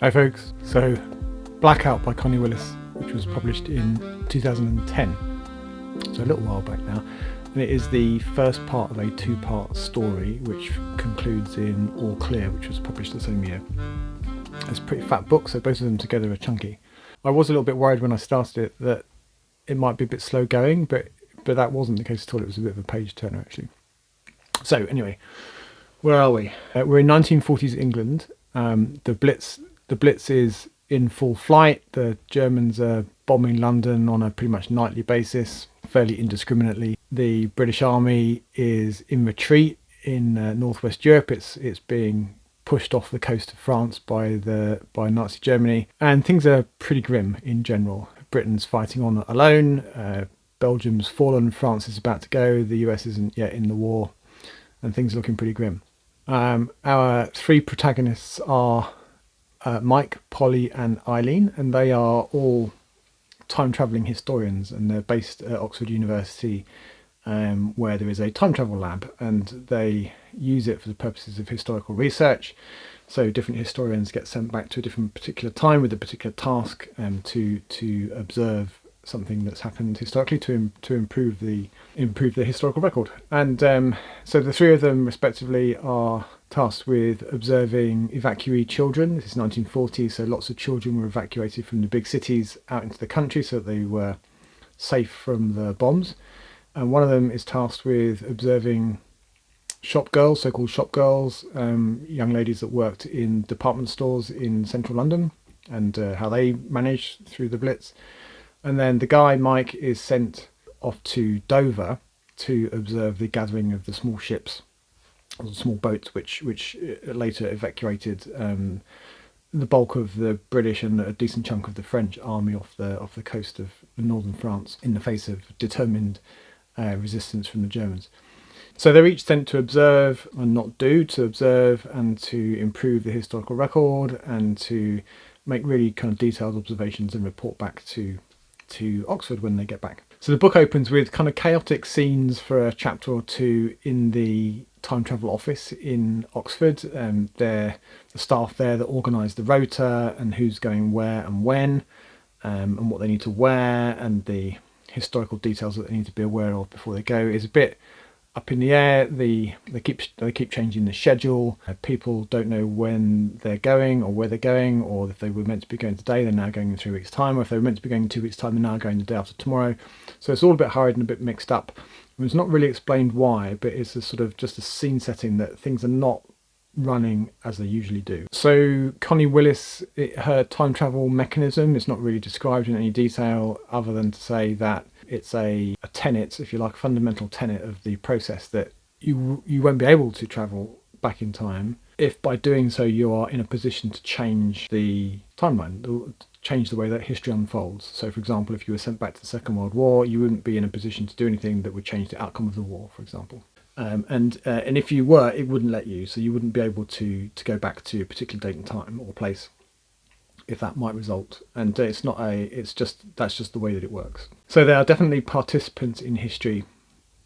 Hi folks, so Blackout by Connie Willis, which was published in 2010, so a little while back now, and it is the first part of a two-part story which concludes in All Clear, which was published the same year. It's a pretty fat book, so both of them together are chunky. I was a little bit worried when I started it that it might be a bit slow going, but that wasn't the case at all. It was a bit of a page turner actually. So anyway, where are we? We're in 1940s England. The Blitz is in full flight. The Germans are bombing London on a pretty much nightly basis, fairly indiscriminately. The British Army is in retreat in northwest Europe. It's being pushed off the coast of France by Nazi Germany, and things are pretty grim in general. Britain's fighting on alone. Belgium's fallen. France is about to go. The US isn't yet in the war, and things are looking pretty grim. Our three protagonists are Mike, Polly and Eileen, and they are all time travelling historians, and they're based at Oxford University, where there is a time travel lab, and they use it for the purposes of historical research. So different historians get sent back to a different particular time with a particular task, to observe something that's happened historically to improve the historical record. And so the three of them respectively are tasked with observing evacuee children. This is 1940, so lots of children were evacuated from the big cities out into the country so that they were safe from the bombs. And one of them is tasked with observing shop girls, so-called shop girls, young ladies that worked in department stores in central London, and how they managed through the Blitz. And then the guy, Mike, is sent off to Dover to observe the gathering of the small ships, or the small boats, which later evacuated the bulk of the British and a decent chunk of the French army off the coast of northern France in the face of determined resistance from the Germans. So they're each sent to observe and not do, to observe and to improve the historical record and to make really kind of detailed observations and report back to Oxford when they get back. So the book opens with kind of chaotic scenes for a chapter or two in the time travel office in Oxford. They're the staff there that organise the rota and who's going where and when, and what they need to wear, and the historical details that they need to be aware of before they go is a bit up in the air. They keep changing the schedule. People don't know when they're going or where they're going, or if they were meant to be going today, they're now going in 3 weeks' time, or if they were meant to be going in 2 weeks' time, they're now going the day after tomorrow. So it's all a bit hurried and a bit mixed up. And it's not really explained why, but it's a sort of just a scene setting that things are not running as they usually do. So Connie Willis, her time travel mechanism is not really described in any detail other than to say that it's a tenet, if you like, a fundamental tenet of the process, that you won't be able to travel back in time if by doing so you are in a position to change the timeline, change the way that history unfolds. So for example, if you were sent back to the Second World War, you wouldn't be in a position to do anything that would change the outcome of the war, for example. And if you were, it wouldn't let you, so you wouldn't be able to go back to a particular date and time or place if that might result. And that's just the way that it works. So they are definitely participants in history,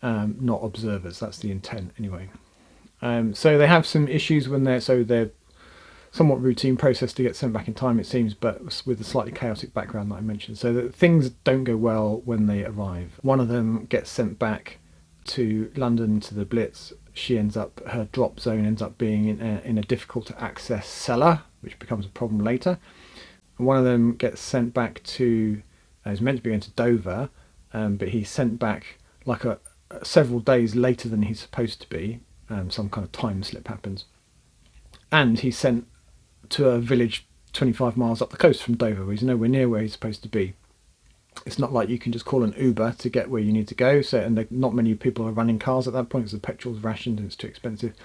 not observers. That's the intent anyway. So they have some issues when they're somewhat routine process to get sent back in time, it seems, but with a slightly chaotic background that I mentioned, so that things don't go well when they arrive. One of them gets sent back to London to the Blitz. Her drop zone ends up being in a difficult to access cellar, which becomes a problem later. And one of them gets sent back to, is meant to be going to Dover, but he's sent back like several days later than he's supposed to be. Some kind of time slip happens, and he's sent to a village 25 miles up the coast from Dover, where he's nowhere near where he's supposed to be. It's not like you can just call an Uber to get where you need to go. So, and not many people are running cars at that point because the petrol's rationed and it's too expensive.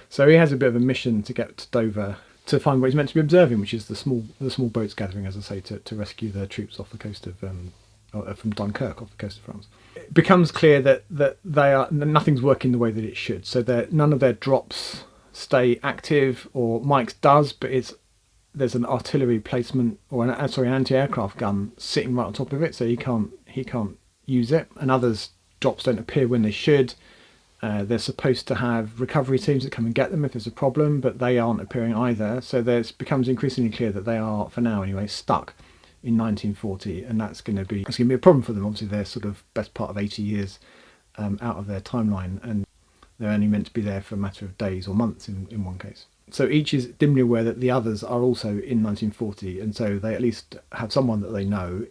So he has a bit of a mission to get to Dover to find what he's meant to be observing, which is the small boats gathering, as I say, to rescue the troops off the coast of from Dunkirk, off the coast of France. It becomes clear that nothing's working the way that it should. So none of their drops stay active, or Mike's does, but there's an artillery placement or an anti-aircraft gun sitting right on top of it, so he can't use it. And others' drops don't appear when they should. They're supposed to have recovery teams that come and get them if there's a problem, but they aren't appearing either. So it becomes increasingly clear that they are, for now anyway, stuck in 1940, and that's going to be a problem for them. Obviously, they're sort of best part of 80 years out of their timeline, and they're only meant to be there for a matter of days or months in one case. So each is dimly aware that the others are also in 1940, and so they at least have someone that they know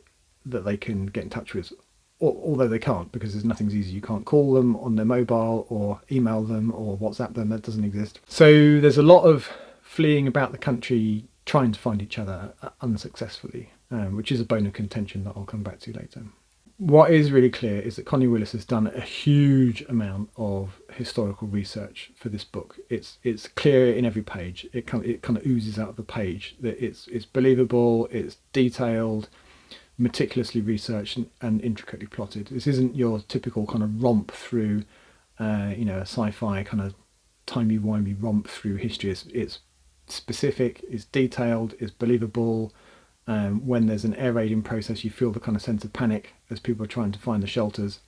that they can get in touch with, although they can't, because there's nothing's easy. You can't call them on their mobile or email them or WhatsApp them. That doesn't exist. So there's a lot of fleeing about the country trying to find each other unsuccessfully, which is a bone of contention that I'll come back to later. What is really clear is that Connie Willis has done a huge amount of historical research for this book. It's clear in every page. It kind of oozes out of the page that it's believable, it's detailed, meticulously researched and intricately plotted. This isn't your typical kind of romp through, a sci-fi kind of timey-wimey romp through history. It's specific, it's detailed, it's believable. When there's an air raiding process, you feel the kind of sense of panic as people are trying to find the shelters.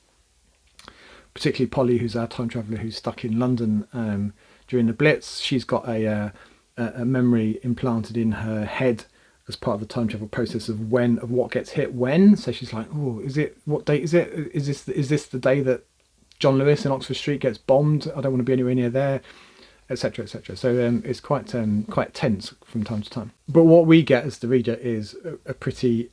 Particularly Polly, who's our time traveller, who's stuck in London during the Blitz. She's got a memory implanted in her head as part of the time travel process of what gets hit when. So she's like, oh, what date is it? Is this the day that John Lewis in Oxford Street gets bombed? I don't want to be anywhere near there, etc., etc. So it's quite tense from time to time. But what we get as the reader is a pretty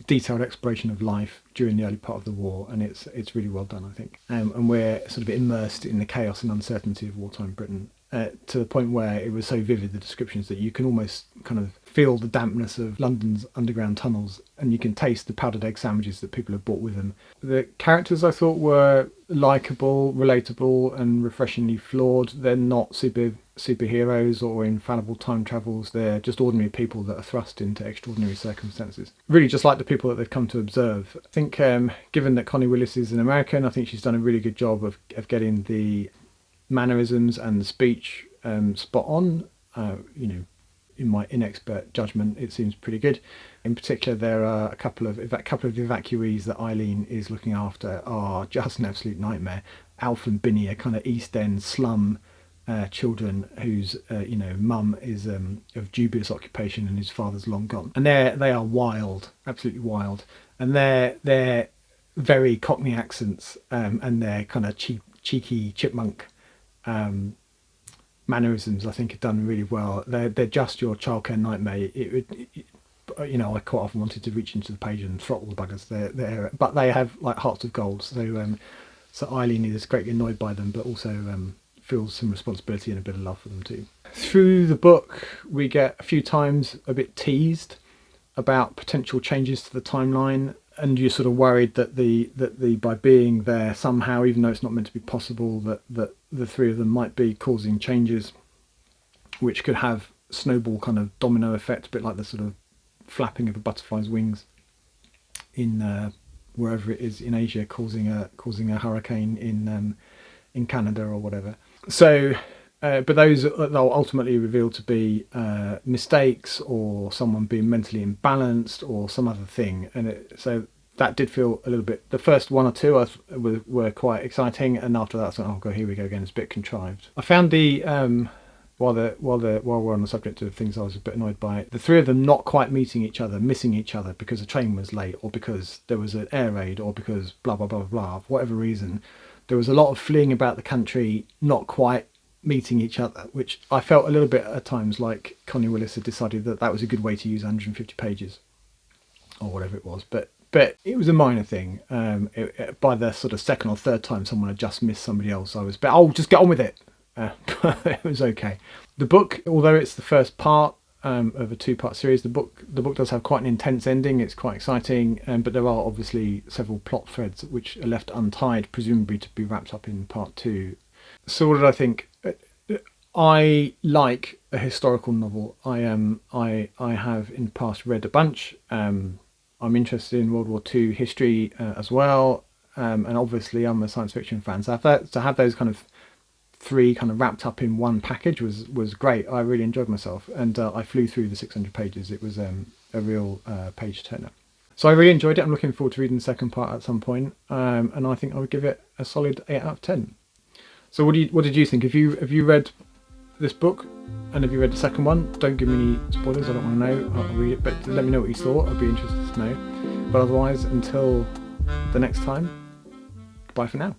detailed exploration of life during the early part of the war, and it's really well done, I think. And we're sort of immersed in the chaos and uncertainty of wartime Britain, to the point where it was so vivid, the descriptions, that you can almost kind of feel the dampness of London's underground tunnels, and you can taste the powdered egg sandwiches that people have brought with them. The characters, I thought, were likeable, relatable, and refreshingly flawed. They're not superheroes or infallible time travels. They're just ordinary people that are thrust into extraordinary circumstances. Really just like the people that they've come to observe. I think given that Connie Willis is an American, I think she's done a really good job of getting the mannerisms and the speech spot on. In my inexpert judgment, it seems pretty good. In particular, there are a couple of evacuees that Eileen is looking after are just an absolute nightmare. Alf and Binny are kind of East End slum children whose mum is of dubious occupation and his father's long gone, and they are wild, absolutely wild, and they're very Cockney accents, and their kind of cheeky chipmunk mannerisms, I think, are done really well. They're just your childcare nightmare. I quite often wanted to reach into the page and throttle the buggers. But they have like hearts of gold. So Eileen is greatly annoyed by them, but also feels some responsibility and a bit of love for them too. Through the book, we get a few times a bit teased about potential changes to the timeline, and you're sort of worried that the by being there somehow, even though it's not meant to be possible, that the three of them might be causing changes which could have snowball kind of domino effect, a bit like the sort of flapping of a butterfly's wings in wherever it is in Asia, causing a hurricane in Canada or whatever. So but those are ultimately revealed to be mistakes, or someone being mentally imbalanced, or some other thing. And so that did feel a little bit. The first one or two were quite exciting, and after that, I was like, oh god, here we go again. It's a bit contrived. I found the while we're on the subject of things I was a bit annoyed by, the three of them not quite meeting each other, missing each other because a train was late, or because there was an air raid, or because blah blah blah blah, for whatever reason. There was a lot of fleeing about the country, not quite meeting each other, which I felt a little bit at times like Connie Willis had decided that was a good way to use 150 pages or whatever it was, but it was a minor thing. By the sort of second or third time someone had just missed somebody else, I was just get on with it. It was okay. The book, although it's the first part of a two-part series, the book does have quite an intense ending. It's quite exciting, but there are obviously several plot threads which are left untied, presumably to be wrapped up in part two. So what did I think? I like a historical novel. I have in the past read a bunch. I'm interested in World War II history as well, and obviously I'm a science fiction fan. So to have those kind of three kind of wrapped up in one package was great. I really enjoyed myself, and I flew through the 600 pages. It was a real page turner. So I really enjoyed it. I'm looking forward to reading the second part at some point, and I think I would give it a solid 8 out of 10. So what did you think? Have you read this book, and have you read the second one? Don't give me any spoilers. I don't want to know. I'll read it, but let me know what you thought. I'd be interested to know. But otherwise, until the next time, bye for now.